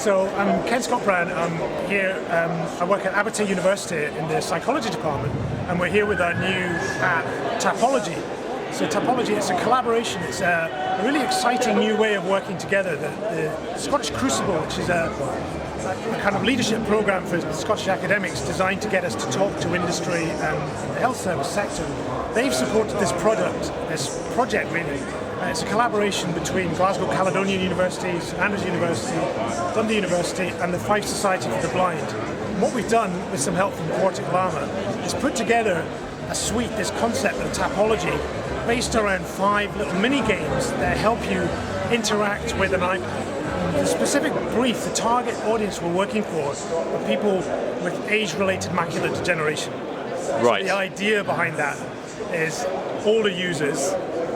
So I'm Ken Scott-Brown. I'm here, I work at Abertay University in the psychology department, and we're here with our new app, Tapology. So Topology, it's a collaboration, it's a really exciting new way of working together. The Scottish Crucible, which is a kind of leadership program for Scottish academics designed to get us to talk to industry and the health service sector, they've supported this project really. It's a collaboration between Glasgow Caledonian Universities, Andrews University, Dundee University and the Fife Society for the Blind. And what we've done, with some help from Quartic Llama, is put together a suite, this concept of Tapology, based around 5 little mini games that help you interact with an iPad. The specific brief, the target audience we're working for are people with age-related macular degeneration. Right. So the idea behind that is older users,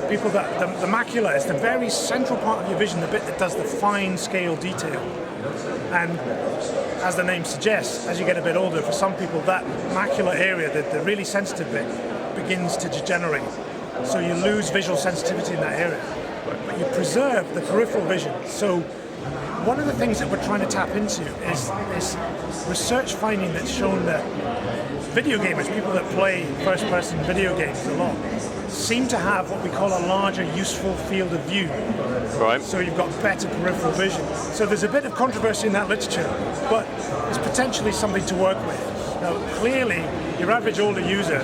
people that the macula is the very central part of your vision, the bit that does the fine scale detail. And as the name suggests, as you get a bit older, for some people that macular area, the really sensitive bit, begins to degenerate. So you lose visual sensitivity in that area, but you preserve the peripheral vision. So one of the things that we're trying to tap into is this research finding that's shown that video gamers, people that play first-person video games a lot, seem to have what we call a larger useful field of view. Right. So you've got better peripheral vision. So there's a bit of controversy in that literature, but it's potentially something to work with. Now, clearly, your average older user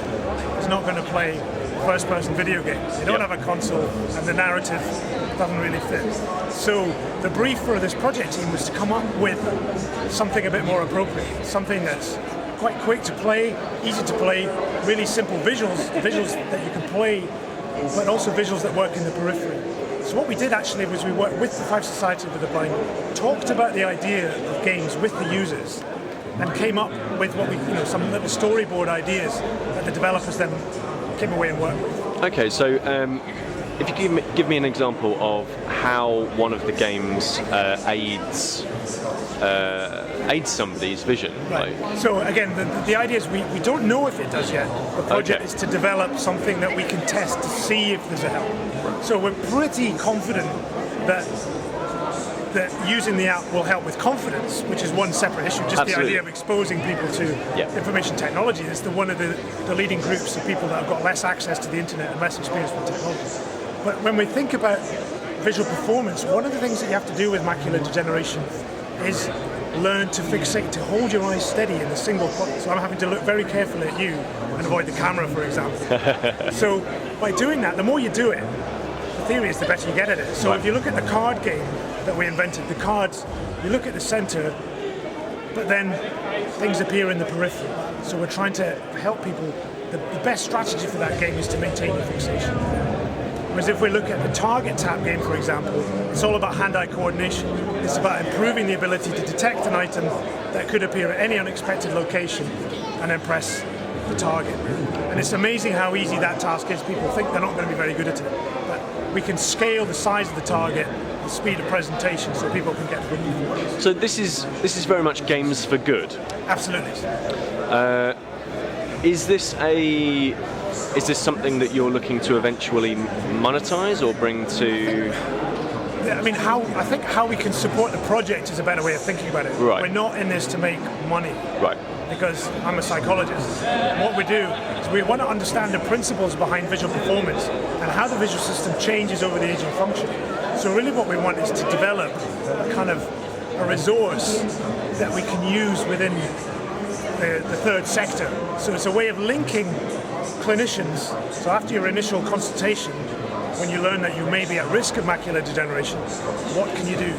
is not going to play first-person video games. They don't have a console, and the narrative doesn't really fit. So the brief for this project team was to come up with something a bit more appropriate, something that's quite quick to play, easy to play, really simple visuals that you can play, but also visuals that work in the periphery. So what we did actually was we worked with the Fife Society for the Blind, talked about the idea of games with the users, and came up with what we, some little storyboard ideas that the developers then came away and worked with. Okay, so if you give me an example of how one of the games aids somebody's vision. Right. So again, the idea is we don't know if it does yet. The project is to develop something that we can test to see if there's a help. So we're pretty confident that using the app will help with confidence, which is one separate issue. Just Absolutely. The idea of exposing people to information technology is one of the leading groups of people that have got less access to the internet and less experience with technology. But when we think about visual performance, one of the things that you have to do with macular degeneration is learn to fixate, to hold your eyes steady in a single point. So I'm having to look very carefully at you and avoid the camera, for example. So by doing that, the more you do it, the theory is the better you get at it. So if you look at the card game that we invented, the cards, you look at the center, but then things appear in the periphery. So we're trying to help people. The best strategy for that game is to maintain your fixation. Whereas if we look at the target tap game, for example, it's all about hand-eye coordination. It's about improving the ability to detect an item that could appear at any unexpected location and then press the target. And it's amazing how easy that task is. People think they're not going to be very good at it. But we can scale the size of the target, the speed of presentation, so people can get good. So this is very much games for good. Absolutely. Is this something that you're looking to eventually monetize or bring to? I mean, I think how we can support the project is a better way of thinking about it. Right. We're not in this to make money. Right. Because I'm a psychologist. What we do is we want to understand the principles behind visual performance and how the visual system changes over the aging function. So really what we want is to develop a kind of a resource that we can use within the third sector. So it's a way of linking clinicians. So after your initial consultation, when you learn that you may be at risk of macular degeneration, what can you do?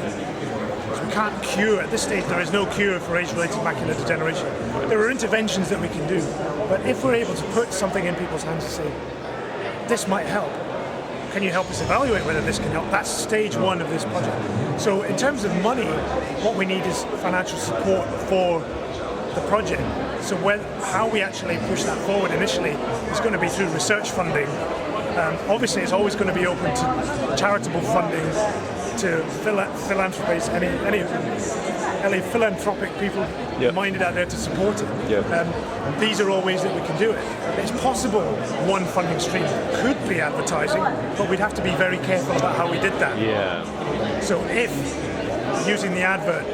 So we can't cure, at this stage there is no cure for age-related macular degeneration. There are interventions that we can do, but if we're able to put something in people's hands and say, this might help, can you help us evaluate whether this can help? That's stage one of this project. So in terms of money, what we need is financial support for the project. So how we actually push that forward initially is going to be through research funding. Obviously it's always going to be open to charitable funding, to philanthropies, any philanthropic people minded out there to support it. These are all ways that we can do it. It's possible one funding stream could be advertising, but we'd have to be very careful about how we did that. Yeah. So if using the advert.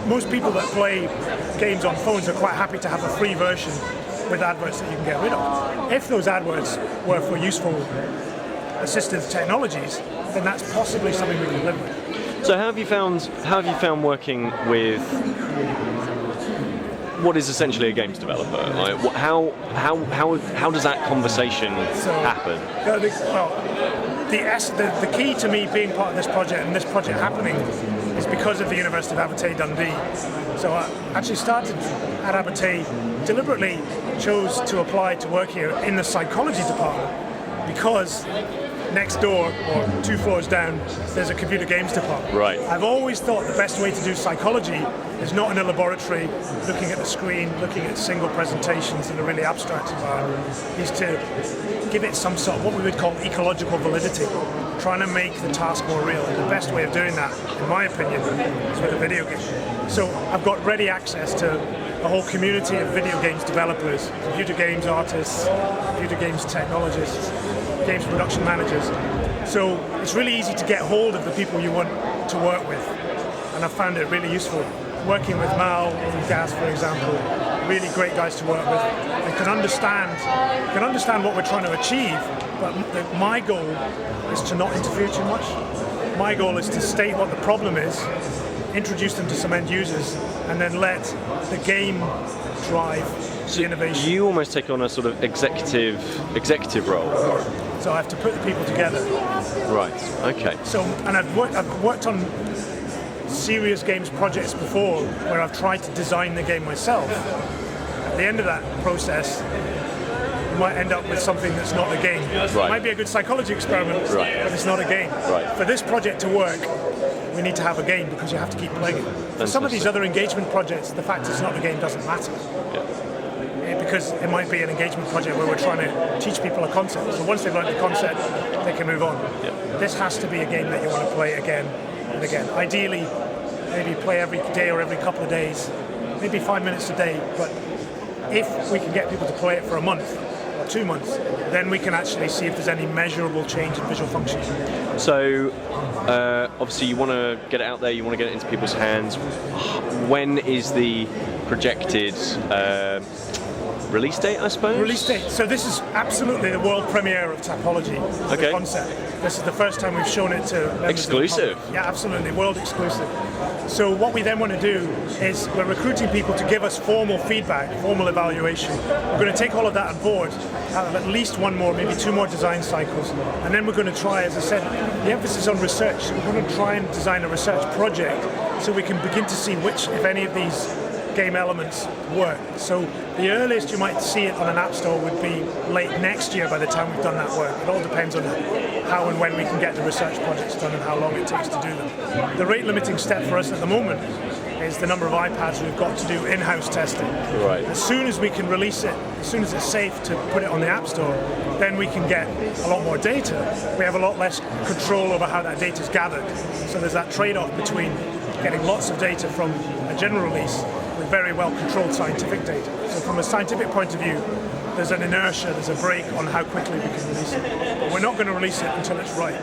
Most people that play games on phones are quite happy to have a free version with adverts that you can get rid of. If those adverts were for useful assistive technologies, then that's possibly something we can live with. So how have you found working with what is essentially a games developer? Like, how does that conversation happen? The key to me being part of this project and this project happening is because of the University of Abertay Dundee. So I actually started at Abertay, deliberately chose to apply to work here in the psychology department because next door, or 2 floors down, there's a computer games department. Right. I've always thought the best way to do psychology is not in a laboratory, looking at the screen, looking at single presentations in a really abstract environment, is to give it some sort of what we would call ecological validity, trying to make the task more real. And the best way of doing that, in my opinion, is with a video game. So I've got ready access to a whole community of video games developers, computer games artists, computer games technologists, games production managers. So it's really easy to get hold of the people you want to work with. And I've found it really useful. Working with Mal and Gaz, for example, really great guys to work with. They can understand what we're trying to achieve, but my goal is to not interfere too much. My goal is to state what the problem is, introduce them to some end users, and then let the game drive the innovation. You almost take on a sort of executive role. So I have to put the people together. Right. Okay. So, and I've worked on serious games projects before where I've tried to design the game myself. At the end of that process, you might end up with something that's not a game. Right. It might be a good psychology experiment, right, but it's not a game. Right. For this project to work, we need to have a game because you have to keep playing it. For some of these other engagement projects, the fact it's not a game doesn't matter. Because it might be an engagement project where we're trying to teach people a concept. So once they've learned the concept, they can move on. This has to be a game that you want to play again and again. Ideally, maybe play every day or every couple of days, maybe 5 minutes a day. But if we can get people to play it for a month or 2 months, then we can actually see if there's any measurable change in visual function. So obviously you want to get it out there, you want to get it into people's hands. When is the projected release date, I suppose? Release date. So this is absolutely the world premiere of Tapology, the concept. This is the first time we've shown it to members exclusive. Of the public. Yeah, absolutely, world exclusive. So what we then want to do is we're recruiting people to give us formal feedback, formal evaluation. We're going to take all of that on board, have at least one more, maybe 2 more design cycles, and then we're going to try, as I said, the emphasis on research. We're going to try and design a research project so we can begin to see which, if any of these game elements work. So the earliest you might see it on an app store would be late next year by the time we've done that work. It all depends on how and when we can get the research projects done and how long it takes to do them. The rate limiting step for us at the moment is the number of iPads we've got to do in-house testing. Right. As soon as we can release it, as soon as it's safe to put it on the App Store, then we can get a lot more data. We have a lot less control over how that data is gathered. So there's that trade-off between getting lots of data from a general release with very well-controlled scientific data. So from a scientific point of view, there's an inertia, there's a break on how quickly we can release it. But we're not going to release it until it's right.